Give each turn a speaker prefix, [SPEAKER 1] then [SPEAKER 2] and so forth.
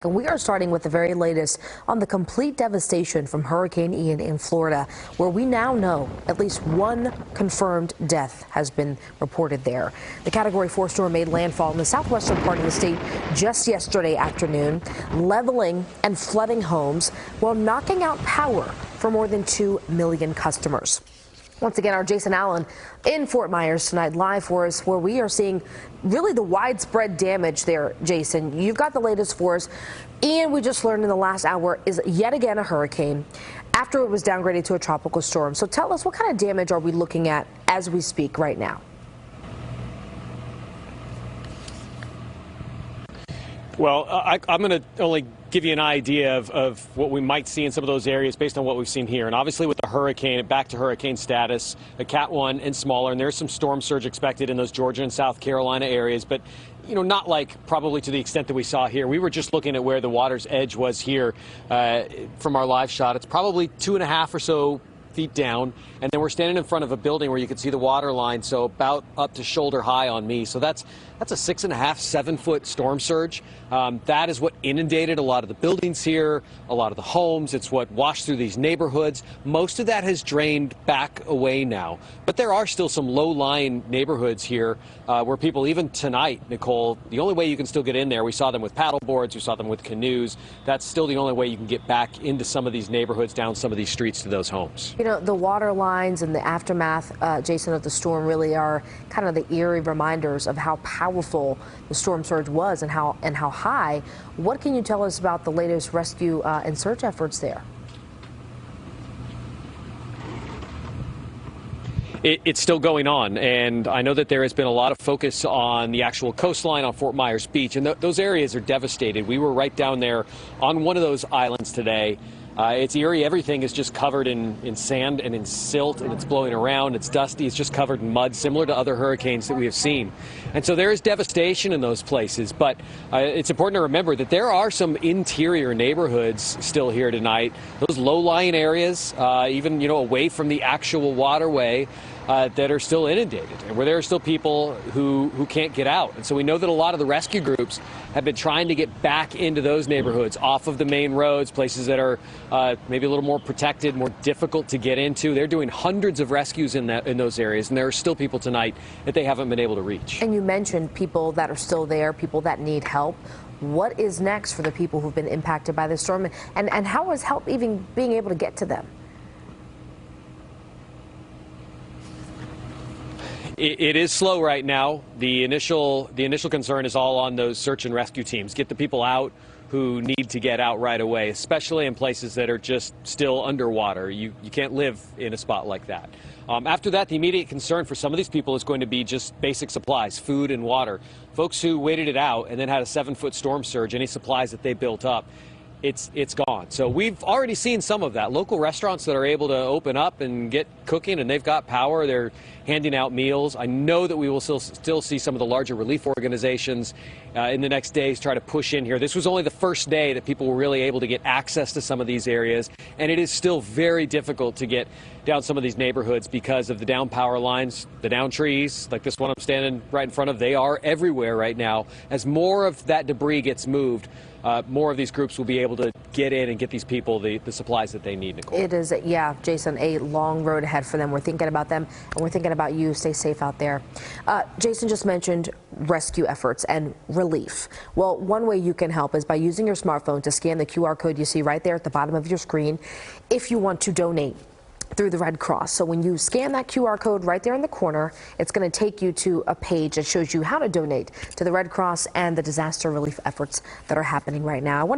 [SPEAKER 1] And we are starting with the very latest on the complete devastation from Hurricane Ian in Florida, where we now know at least one confirmed death has been reported there. The Category 4 storm made landfall in the southwestern part of the state just yesterday afternoon, leveling and flooding homes while knocking out power for more than 2 million customers. Once again, our Jason Allen in Fort Myers tonight, live for us, where we are seeing really the widespread damage there. Jason, you've got the latest for us. Ian, we just learned in the last hour, is yet again a hurricane after it was downgraded to a tropical storm. So tell us, what kind of damage are we looking at as we speak right now?
[SPEAKER 2] Well, I'm going to only give you an idea of what we might see in some of those areas based on what we've seen here. And obviously with the hurricane, back to hurricane status, a Cat 1 and smaller, and there's some storm surge expected in those Georgia and South Carolina areas, but not like probably to the extent that we saw here. We were just looking at where the water's edge was here from our live shot. It's probably 2.5 or so feet down, and then we're standing in front of a building where you can see the water line, so about up to shoulder high on me. So that's a 6.5, 7 foot storm surge. That is what inundated a lot of the buildings here, a lot of the homes. It's what washed through these neighborhoods. Most of that has drained back away now, but there are still some low-lying neighborhoods here where people, even tonight, Nicole, the only way you can still get in there, we saw them with paddle boards, we saw them with canoes. That's still the only way you can get back into some of these neighborhoods, down some of these streets to those homes.
[SPEAKER 1] The water lines and the aftermath, Jason, of the storm really are kind of the eerie reminders of how powerful the storm surge was and how high. What can you tell us about the latest rescue and search efforts there?
[SPEAKER 2] It's still going on, and I know that there has been a lot of focus on the actual coastline on Fort Myers Beach, and those areas are devastated. We were right down there on one of those islands today. It's eerie. Everything is just covered in sand and in silt, and it's blowing around. It's dusty. It's just covered in mud, similar to other hurricanes that we have seen. And so there is devastation in those places. But it's important to remember that there are some interior neighborhoods still here tonight. Those low-lying areas, even away from the actual waterway, that are still inundated, and where there are still people who can't get out. And so we know that a lot of the rescue groups have been trying to get back into those neighborhoods, off of the main roads, places that are maybe a little more protected, more difficult to get into. They're doing hundreds of rescues in those areas, and there are still people tonight that they haven't been able to reach.
[SPEAKER 1] And you mentioned people that are still there, people that need help. What is next for the people who've been impacted by this storm, and how is help even being able to get to them?
[SPEAKER 2] It is slow right now. The initial concern is all on those search and rescue teams. Get the people out who need to get out right away, especially in places that are just still underwater. You can't live in a spot like that. After that, the immediate concern for some of these people is going to be just basic supplies, food and water. Folks who waited it out and then had a 7-foot storm surge, any supplies that they built up, it's gone. So we've already seen some of that. Local restaurants that are able to open up and get cooking, and they've got power, they're handing out meals. I know that we will still see some of the larger relief organizations in the next days try to push in here. This was only the first day that people were really able to get access to some of these areas, and it is still very difficult to get down some of these neighborhoods because of the down power lines, the down trees, like this one I'm standing right in front of. They are everywhere right now. As more of that debris gets moved, more of these groups will be able to get in and get these people the supplies that they need, Nicole.
[SPEAKER 1] It is, yeah, Jason, a long road ahead for them. We're thinking about them, and we're thinking about you. Stay safe out there. Jason just mentioned rescue efforts and relief. Well, one way you can help is by using your smartphone to scan the QR code you see right there at the bottom of your screen if you want to donate through the Red Cross. So when you scan that QR code right there in the corner, it's going to take you to a page that shows you how to donate to the Red Cross and the disaster relief efforts that are happening right now. I want to